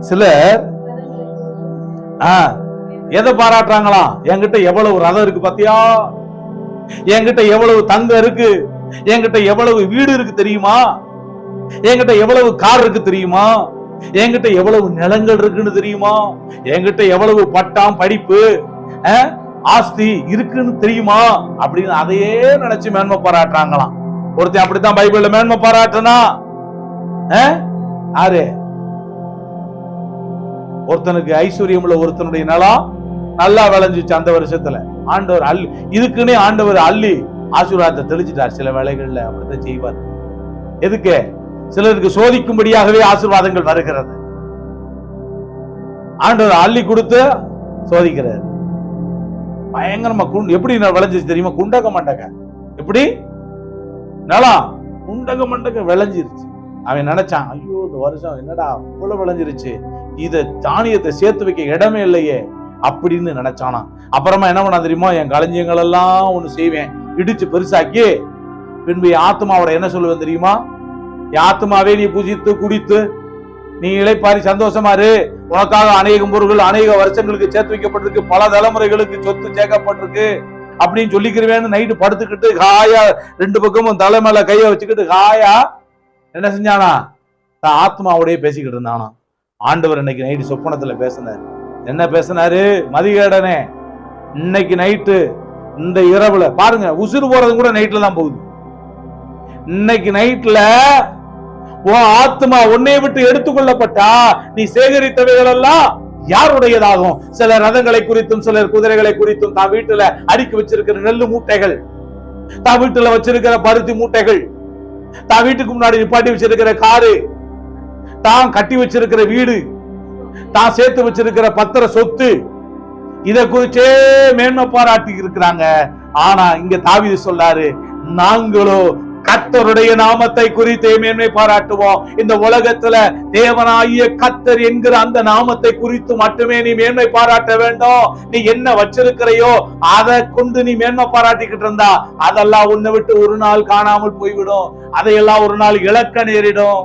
சிலர் எதை பாராட்டுறாங்களாம்? என்கிட்ட எவ்வளவு ரதம் இருக்கு பாத்தியா, என்கிட்ட எவ்வளவு தங்கம் இருக்கு, என்கிட்ட எவ்வளவு வீடு இருக்கு தெரியுமா, என்கிட்ட எவ்வளவு கார் இருக்கு தெரியுமா, என்கிட்ட எவ்வளவு நிலங்கள் இருக்குன்னு தெரியுமா, என்கிட்ட எவ்வளவு பட்டம் படிப்பு ஆஸ்தி இருக்குன்னு தெரியுமா அப்படின்னு அதையே நினைச்சு மேன்மை பாராட்டுறாங்களாம். ஒருத்தன் அப்படித்தான் பைபிள்ல மேன்மை பாராட்டுனா யாரு? ஒருத்தனுக்கு ஐஸ்வர்யம் உள்ள ஒருத்தனுடைய நிலம் நல்லா விளைஞ்சிச்சு அந்த வருஷத்துல. ஆண்டவர் அள்ளி, இதுக்குன்னே ஆண்டவர் அள்ளி ஆசீர்வாதத்தை தெளிச்சிட்டார். சில வேளைகள்ல அப்படித்தான் செய்வார். எதுக்கு? சிலருக்கு சோதிக்கும்படியாகவே ஆசீர்வாதங்கள் வருகிறது. ஆண்டவர் அள்ளி கொடுத்து சோதிக்கிறார். பயங்கரமா எப்படி விளைஞ்சிச்சு தெரியுமா? குண்டக மண்டக. எப்படி நிலம் குண்டக மண்டக விளைஞ்சிருச்சு. அவன் நினைச்சான், ஐயோ இந்த வருஷம் என்னடா இவ்வளவு விளைஞ்சிருச்சு, இத தானியத்தை சேர்த்து வைக்க இடமே இல்லையே அப்படின்னு நினைச்சானா. அப்புறமா என்ன பண்ண தெரியுமா? என் களஞ்சியங்கள் எல்லாம் ஒண்ணு செய்வேன், இடிச்சு பெருசாக்கி பின்பு ஆத்மாவோட என்ன சொல்லுவேன் தெரியுமா? என் ஆத்மாவே நீ புஜித்து குடித்து நீ இளைப்பாரி சந்தோஷமா இரு, உனக்காக அநேக பொருள்கள் அநேக வருஷங்களுக்கு சேர்த்து வைக்கப்பட்டிருக்கு, பல தலைமுறைகளுக்கு சொத்து சேர்க்கப்பட்டிருக்கு அப்படின்னு சொல்லிக்கிறவேன்னு நைட்டு படுத்துக்கிட்டு காயா 2 பக்கமும் தலை மேல கைய வச்சுக்கிட்டு காயா என்ன செஞ்சானா? தான் ஆத்மாவோடய பேசிக்கிட்டு இருந்தானா. ஆண்டவர் இன்னைக்கு நைட்டு சொப்பனத்துல பேசினார். என்ன பேசினாரு? மதிகேடனே, இன்னைக்கு நைட்டு இந்த இரவுல பாருங்க, உசுறு போறது கூட நைட்ல தான் போகுது. இன்னைக்கு நைட்ல உன் ஆத்மா உன்னை விட்டு எடுத்துக்கொள்ளப்பட்டா நீ சேகரித்தவைகள் எல்லாம் யாருடையதாகும்? சில ரதங்களை குறித்தும் சிலர் குதிரைகளை குறித்தும் தான் வீட்டுல அடுக்கி வச்சிருக்கிற நெல்லு மூட்டைகள், தான் வீட்டுல வச்சிருக்கிற பருத்தி மூட்டைகள், தான் வீட்டுக்கு முன்னாடி நிப்பாட்டி வச்சிருக்கிற காரு, தான் கட்டி வச்சிருக்கிற வீடு, தான் சேர்த்து வச்சிருக்கிற பத்திர சொத்து, இத குறிச்சே மேன்மை பாராட்டி இருக்கிறாங்க. ஆனா இங்க தாவீது சொல்லாரு, நாங்களோ கர்த்தருடைய நாமத்தை குறித்தே மேன்மை பாராட்டுவோம். இந்த உலகத்துல தேவனாகிய கர்த்தர் என்கிற அந்த நாமத்தை குறித்து மட்டுமே நீ மேன்மை பாராட்ட வேண்டும். நீ என்ன வச்சிருக்கிறையோ அதை கொண்டு நீ மேன்மை பாராட்டிக்கிட்டு இருந்தா அதெல்லாம் உன்னை விட்டு ஒரு நாள் காணாமல் போய்விடும், அதையெல்லாம் ஒரு நாள் இழக்க நேரிடும்.